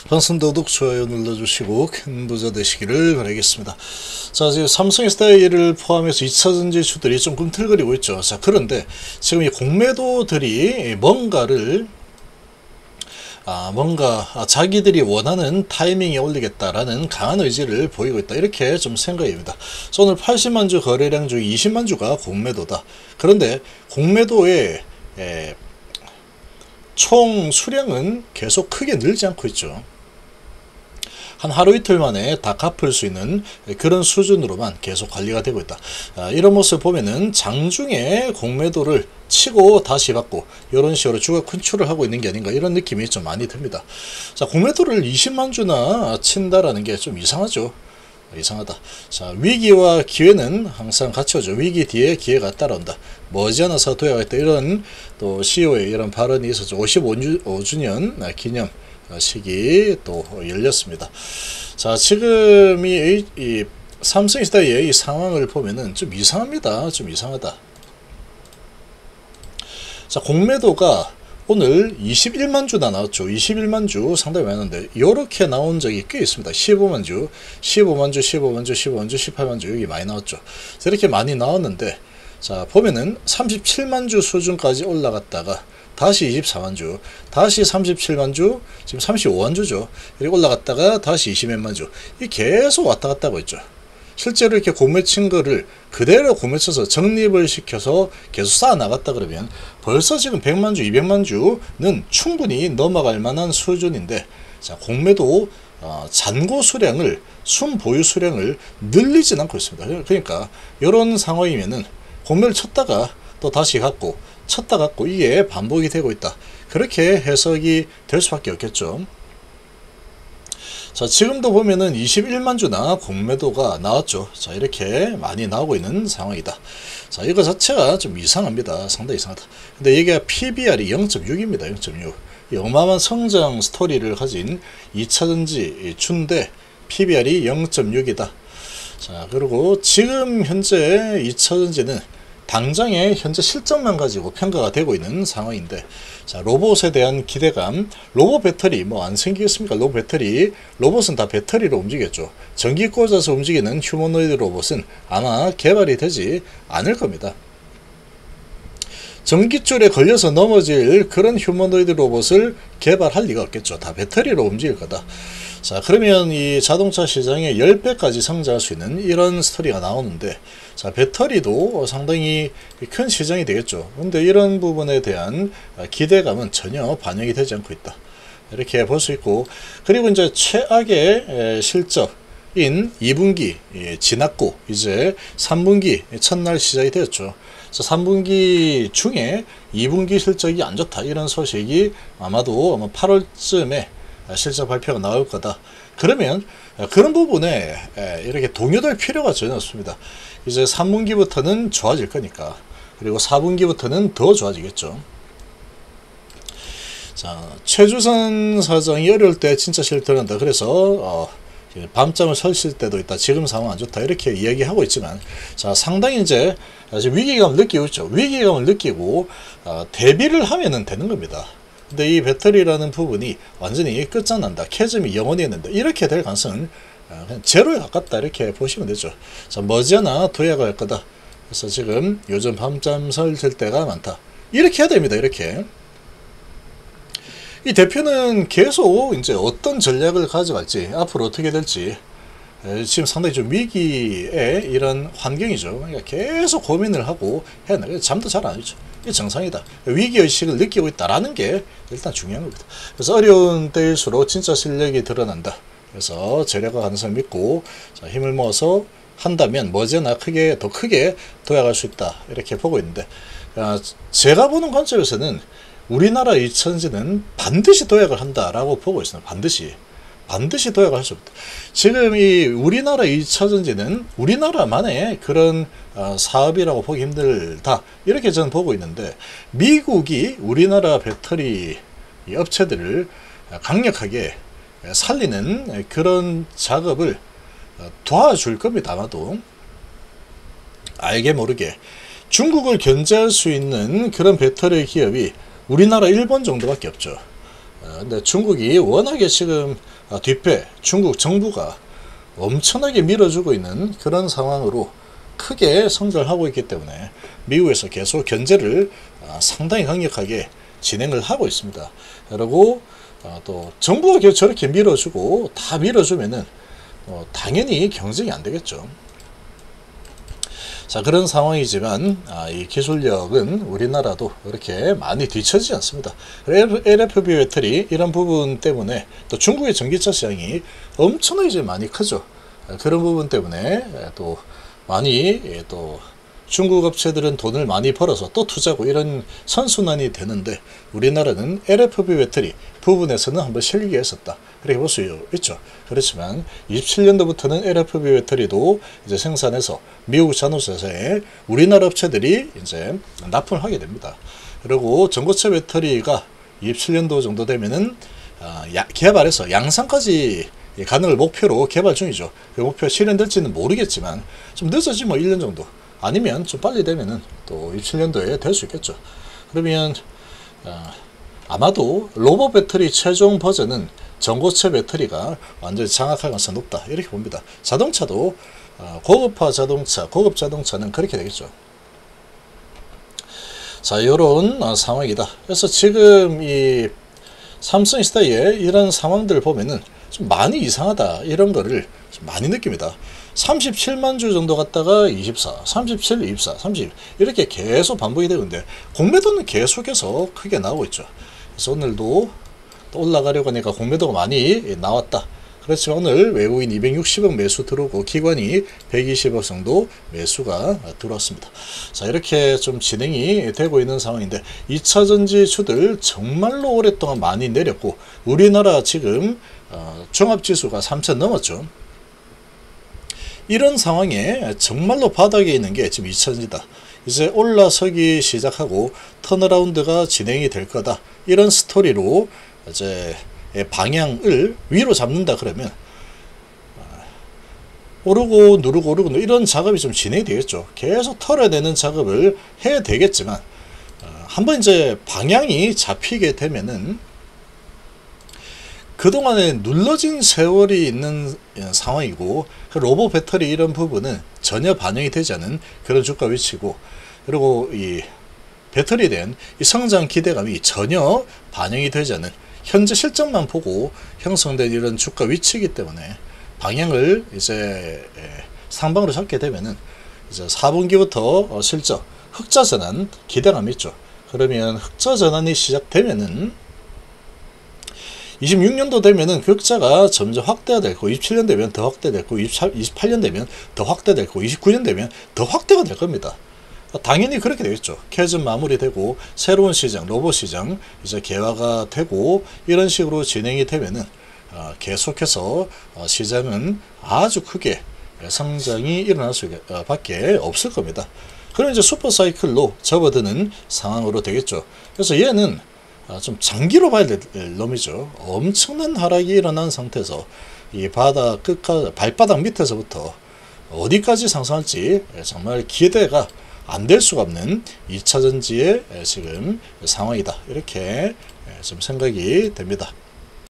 방송 구독, 좋아요 눌러주시고 큰 부자 되시기를 바라겠습니다. 자, 지금 삼성SDI를 포함해서 2차전지 주들이 좀 꿈틀거리고 있죠. 자, 그런데 지금 이 공매도들이 뭔가 자기들이 원하는 타이밍에 올리겠다라는 강한 의지를 보이고 있다, 이렇게 좀 생각입니다. 오늘 80만 주 거래량 중 20만 주가 공매도다. 그런데 공매도의 총 수량은 계속 크게 늘지 않고 있죠. 한 하루 이틀 만에 다 갚을 수 있는 그런 수준으로만 계속 관리가 되고 있다. 이런 모습 보면은 장중에 공매도를 치고 다시 받고 이런 식으로 주가 컨트롤을 하고 있는 게 아닌가, 이런 느낌이 좀 많이 듭니다. 자, 공매도를 20만 주나 친다라는 게 좀 이상하죠. 이상하다. 자, 위기와 기회는 항상 같이 오죠. 위기 뒤에 기회가 따라온다. 머지않아서 도약하겠다, 이런 또 CEO의 이런 발언이 있었죠. 55주년 기념 식이 또 열렸습니다. 자, 지금 이 삼성SDI의 이 상황을 보면은 좀 이상합니다. 좀 이상하다. 자, 공매도가 오늘 21만 주나 나왔죠. 21만 주 상당히 많은데 이렇게 나온 적이 꽤 있습니다. 15만 주, 15만 주, 15만 주, 15만 주, 18만 주, 여기 많이 나왔죠. 이렇게 많이 나왔는데, 자, 보면은 37만 주 수준까지 올라갔다가 다시 24만 주, 다시 37만 주, 지금 35만 주죠. 이렇게 올라갔다가 다시 20만 주, 이 계속 왔다 갔다 하고 있죠. 실제로 이렇게 공매 친 거를 그대로 공매 쳐서 정립을 시켜서 계속 쌓아 나갔다 그러면 벌써 지금 100만 주, 200만 주는 충분히 넘어갈 만한 수준인데, 자, 공매도 잔고 수량을, 순 보유 수량을 늘리진 않고 있습니다. 그러니까 이런 상황이면은 공매를 쳤다가 또 다시 갖고 쳤다 갖고 이게 반복이 되고 있다, 그렇게 해석이 될 수밖에 없겠죠. 자, 지금도 보면은 21만 주나 공매도가 나왔죠. 자, 이렇게 많이 나오고 있는 상황이다. 자, 이거 자체가 좀 이상합니다. 상당히 이상하다. 근데 이게 PBR이 0.6입니다. 0.6. 이 어마어마한 성장 스토리를 가진 2차전지 주인데 PBR이 0.6이다. 자, 그리고 지금 현재 2차전지는 당장의 현재 실적만 가지고 평가가 되고 있는 상황인데, 자, 로봇에 대한 기대감, 로봇 배터리 뭐 안 생기겠습니까? 로봇 배터리, 로봇은 다 배터리로 움직였죠. 전기 꽂아서 움직이는 휴머노이드 로봇은 아마 개발이 되지 않을 겁니다. 전기줄에 걸려서 넘어질 그런 휴머노이드 로봇을 개발할 리가 없겠죠. 다 배터리로 움직일 거다. 자, 그러면 이 자동차 시장에 10배까지 성장할 수 있는 이런 스토리가 나오는데, 자, 배터리도 상당히 큰 시장이 되겠죠. 근데 이런 부분에 대한 기대감은 전혀 반영이 되지 않고 있다, 이렇게 볼 수 있고, 그리고 이제 최악의 실적인 2분기 지났고 이제 3분기 첫날 시작이 되었죠. 3분기 중에 2분기 실적이 안 좋다, 이런 소식이 아마도 8월쯤에 실적 발표가 나올 거다. 그러면 그런 부분에 이렇게 동요될 필요가 전혀 없습니다. 이제 3분기부터는 좋아질 거니까, 그리고 4분기부터는 더 좋아지겠죠. 자, 최주선 사장이 어려울 때 진짜 실드한다, 그래서 밤잠을 설칠 때도 있다, 지금 상황 안 좋다, 이렇게 이야기하고 있지만, 자, 상당히 이제 위기감을 느끼고 있죠. 위기감을 느끼고 대비를 하면은 되는 겁니다. 근데 이 배터리라는 부분이 완전히 끝장난다, 캐즘이 영원히 했는데, 이렇게 될 가능성은 그냥 제로에 가깝다, 이렇게 보시면 되죠. 자, 머지않아 도약을 할 거다. 그래서 지금 요즘 밤잠 설칠 때가 많다, 이렇게 해야 됩니다. 이렇게 이 대표는 계속 이제 어떤 전략을 가져갈지, 앞으로 어떻게 될지 지금 상당히 좀 위기의 이런 환경이죠. 그러니까 계속 고민을 하고 해야 돼. 잠도 잘 안 오죠. 이게 정상이다. 위기의식을 느끼고 있다라는 게 일단 중요한 겁니다. 그래서 어려운 때일수록 진짜 실력이 드러난다. 그래서 재력가 가능성 믿고, 자, 힘을 모아서 한다면 머지않아 더 크게 도약할 수 있다, 이렇게 보고 있는데, 제가 보는 관점에서는 우리나라 2차전지는 반드시 도약을 한다라고 보고 있습니다. 반드시 도약을 할 수 없다. 지금 이 우리나라 2차전지는 우리나라만의 그런 사업이라고 보기 힘들다, 이렇게 저는 보고 있는데, 미국이 우리나라 배터리 업체들을 강력하게 살리는 그런 작업을 도와줄 겁니다. 아마도 알게 모르게 중국을 견제할 수 있는 그런 배터리 기업이 우리나라, 일본 정도밖에 없죠. 근데 중국이 워낙에 지금 뒷배 중국 정부가 엄청나게 밀어주고 있는 그런 상황으로 크게 성장하고 있기 때문에 미국에서 계속 견제를 상당히 강력하게 진행을 하고 있습니다. 그리고 또 정부가 계속 저렇게 밀어주고 다 밀어주면은 당연히 경쟁이 안 되겠죠. 자, 그런 상황이지만 이 기술력은 우리나라도 그렇게 많이 뒤처지지 않습니다. LFP 배터리 이런 부분 때문에 또 중국의 전기차 시장이 엄청나게 이제 많이 크죠. 그런 부분 때문에 또 많이 또 중국 업체들은 돈을 많이 벌어서 또 투자하고 이런 선순환이 되는데 우리나라는 LFP 배터리 부분에서는 한번 실리게 했었다. 그렇게 볼 수 있죠. 그렇지만 27년도부터는 LFP 배터리도 이제 생산해서 미국 자동차사에 우리나라 업체들이 이제 납품을 하게 됩니다. 그리고 전고체 배터리가 27년도 정도 되면은 개발해서 양산까지 가는 걸 목표로 개발 중이죠. 그 목표 실현될지는 모르겠지만 좀 늦어지면 뭐 1년 정도 아니면 좀 빨리 되면은 또 27년도에 될 수 있겠죠. 그러면 아마도 로봇 배터리 최종 버전은 전고체 배터리가 완전히 장악할 가능성이 높다 이렇게 봅니다. 자동차도 고급화 자동차, 고급 자동차는 그렇게 되겠죠. 자, 이런 상황이다. 그래서 지금 이 삼성스타의 이런 상황들을 보면은 좀 많이 이상하다 이런 거를 좀 많이 느낍니다. 37만 주 정도 갔다가 24, 37, 24, 30 이렇게 계속 반복이 되는데 공매도는 계속해서 크게 나오고 있죠. 그래서 오늘도 또 올라가려고 하니까 공매도가 많이 나왔다. 그렇지만 오늘 외국인 260억 매수 들어오고 기관이 120억 정도 매수가 들어왔습니다. 자, 이렇게 좀 진행이 되고 있는 상황인데 2차전지주들 정말로 오랫동안 많이 내렸고 우리나라 지금 종합지수가 3,000 넘었죠. 이런 상황에 정말로 바닥에 있는 게 지금 2차전지다. 이제 올라서기 시작하고 턴어라운드가 진행이 될 거다. 이런 스토리로 이제 방향을 위로 잡는다 그러면 오르고 누르고 오르고 이런 작업이 좀 진행이 되겠죠. 계속 털어내는 작업을 해야 되겠지만 한번 이제 방향이 잡히게 되면은 그동안에 눌러진 세월이 있는 상황이고 로봇 배터리 이런 부분은 전혀 반영이 되지 않은 그런 주가 위치고 그리고 이 배터리에 대한 이 성장 기대감이 전혀 반영이 되지 않는 현재 실적만 보고 형성된 이런 주가 위치이기 때문에 방향을 이제 상방으로 잡게 되면은 이제 4분기부터 실적 흑자 전환 기대감이 있죠. 그러면 흑자 전환이 시작되면은 26년도 되면은 그 흑자가 점점 확대가 되고 27년 되면 더 확대되고 28년 되면 더 확대되고 29년 되면 더 확대가 될 겁니다. 당연히 그렇게 되겠죠. 캐즘 마무리되고 새로운 시장, 로봇 시장 이제 개화가 되고 이런 식으로 진행이 되면은 계속해서 시장은 아주 크게 성장이 일어날 수밖에 없을 겁니다. 그럼 이제 슈퍼사이클로 접어드는 상황으로 되겠죠. 그래서 얘는 좀 장기로 봐야 될 놈이죠. 엄청난 하락이 일어난 상태에서 이 바닥 끝까지 발바닥 밑에서부터 어디까지 상승할지 정말 기대가 안 될 수가 없는 2차전지의 지금 상황이다. 이렇게 좀 생각이 됩니다.